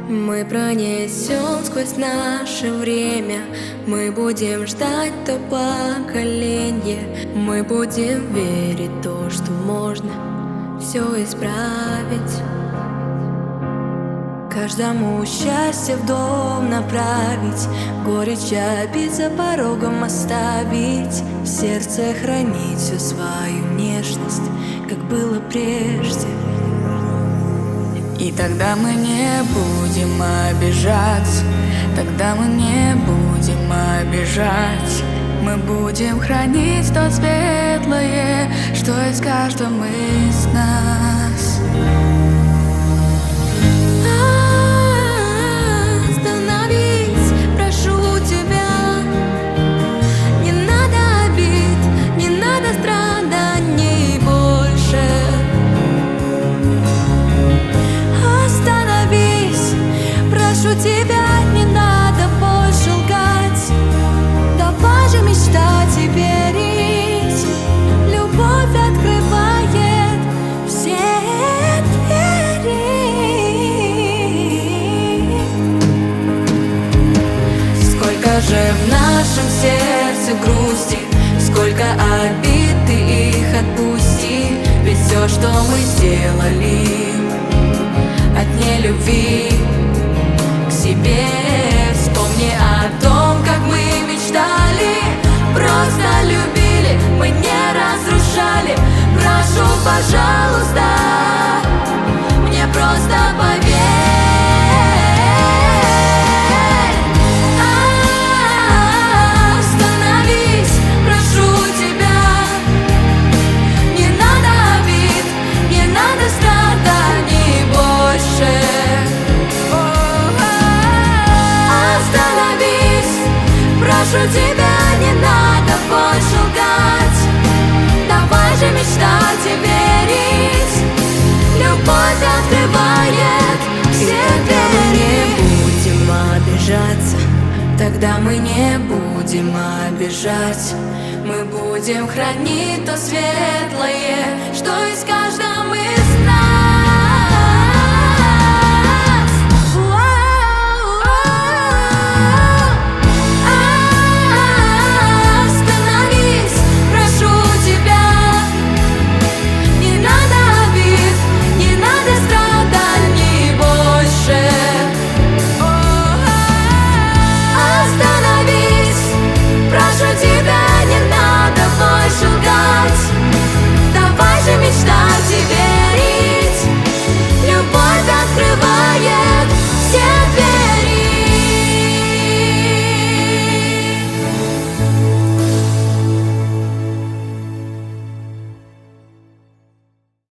Мы пронесем сквозь наше время, мы будем ждать то поколение, мы будем верить в то, что можно все исправить. Каждому счастье в дом направить, горечь обид за порогом оставить, в сердце хранить всю свою нежность, как было прежде. И тогда мы не будем обижаться, тогда мы не будем обижать. Мы будем хранить то светлое, что есть в каждом из нас. Остановись, прошу тебя. Не надо обид, не надо страданий больше. Остановись, прошу тебя, не надо больше лгать. Давай же мечтать и верить. Любовь открывает все двери. Сколько же в нашем сердце грусти, сколько обид, ты их отпусти. Ведь все, что мы сделали от нелюбви к себе, вспомни о том, как мы мечтали, просто любили, мы не разрушали. Прошу, пожалуйста, мне просто поверь. Остановись, прошу тебя. Не надо обид, не надо страданий больше. Остановись, прошу тебя, не надо больше лгать. Давай же мечтать и верить. Любовь открывает все двери. Мы не будем обижаться, тогда мы не будем обижать. Мы будем хранить то светлое, что искать.